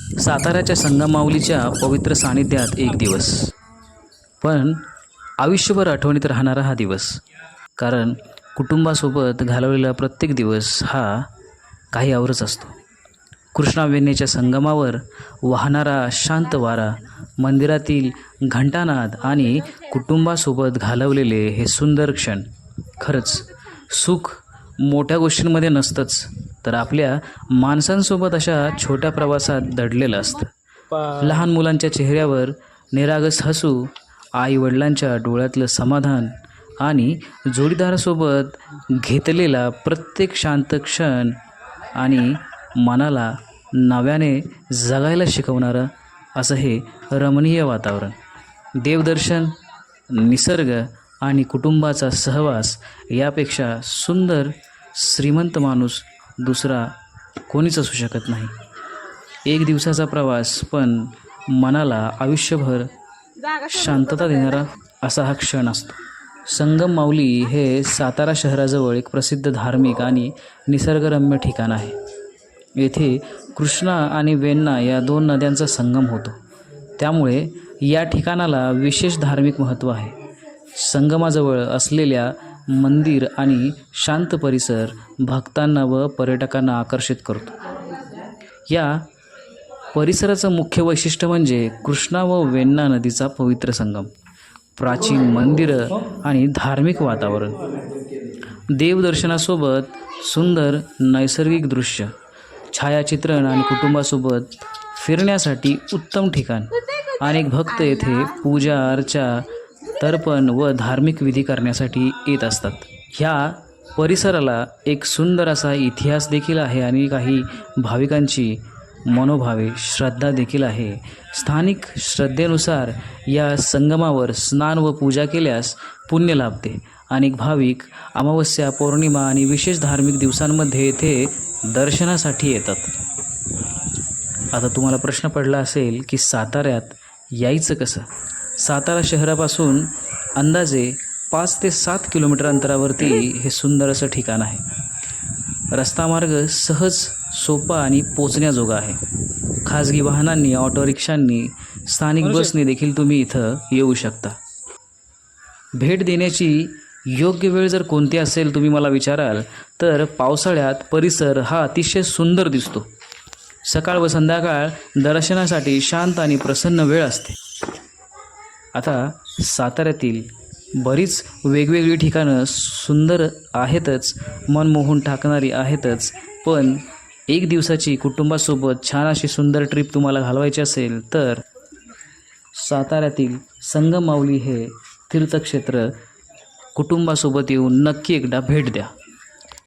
साताऱ्याच्या संगमावलीच्या पवित्र सानिध्यात एक दिवस, पण आयुष्यभर आठवणीत राहणारा हा दिवस. कारण कुटुंबासोबत घालवलेला प्रत्येक दिवस हा काही औरच असतो. कृष्णा वेण्णेच्या संगमावर वाहणारा शांत वारा, मंदिरातील घंटानाद आणि कुटुंबासोबत घालवलेले हे सुंदर क्षण. खरंच सुख मोठ्या गोष्टींमध्ये नसतंच, तर आपल्या माणसांसोबत अशा छोट्या प्रवासात दडलेलं असतं. लहान मुलांच्या चेहऱ्यावर निरागस हसू, आई-वडिलांच्या डोळ्यातलं समाधान आणि जोडीदारासोबत घेतलेला प्रत्येक शांत क्षण आणि मनाला नव्याने जगायला शिकवणारं असं हे रमणीय वातावरण. देवदर्शन, निसर्ग आणि कुटुंबाचा सहवास यापेक्षा सुंदर, श्रीमंत माणूस दुसरा कोणीच असू शकत नाही. एक दिवसाचा प्रवास, पण मनाला आयुष्यभर शांतता देणारा असा हा क्षण असतो. संगम माऊली हे सातारा शहराजवळ एक प्रसिद्ध धार्मिक आणि निसर्गरम्य ठिकाण आहे. येथे कृष्णा आणि वेण्णा या दोन नद्यांचा संगम होतो, त्यामुळे या ठिकाणाला विशेष धार्मिक महत्त्व आहे. संगमाजवळ असलेल्या मंदिर आणि शांत परिसर भक्तांना व पर्यटकांना आकर्षित करतो. या परिसराचं मुख्य वैशिष्ट्य म्हणजे कृष्णा व वेण्णा नदीचा पवित्र संगम, प्राचीन मंदिरं आणि धार्मिक वातावरण. देवदर्शनासोबत सुंदर नैसर्गिक दृश्य, छायाचित्रण आणि कुटुंबासोबत फिरण्यासाठी उत्तम ठिकाण. अनेक भक्त येथे पूजा अर्चा, तर्पण व धार्मिक विधी करण्यासाठी येत असतात. ह्या परिसराला एक सुंदर असा इतिहास देखील आहे आणि काही भाविकांची मनोभावे श्रद्धा देखील आहे. स्थानिक श्रद्धेनुसार या संगमावर स्नान व पूजा केल्यास पुण्य लाभते. अनेक भाविक अमावस्या, पौर्णिमा आणि विशेष धार्मिक दिवसांमध्ये येथे दर्शनासाठी येतात. आता तुम्हाला प्रश्न पडला असेल की साताऱ्यात यायचं कसं? सातारा शहरापासून अंदाजे 5 ते 7 किलोमीटर अंतरावरती हे सुंदर असं ठिकाण आहे. रस्ता मार्ग सहज, सोपा आणि पोचण्याजोगा आहे. खाजगी वाहनांनी, ऑटो रिक्षांनी, स्थानिक बसने देखील तुम्ही इथं येऊ शकता. भेट देण्याची योग्य वेळ जर कोणती असेल तुम्ही मला विचाराल तर पावसाळ्यात परिसर हा अतिशय सुंदर दिसतो. सकाळ व संध्याकाळ दर्शनासाठी शांत आणि प्रसन्न वेळ असते. आता साताऱ्यातील बरीच वेगवेगळी ठिकाणं सुंदर आहेतच, मन मोहून टाकणारी आहेतच, पण एक दिवसाची कुटुंबासोबत छान अशी सुंदर ट्रिप तुम्हाला घालवायची असेल तर साताऱ्यातील संगम माऊली हे तीर्थक्षेत्र कुटुंबासोबत येऊन नक्की एकदा भेट द्या.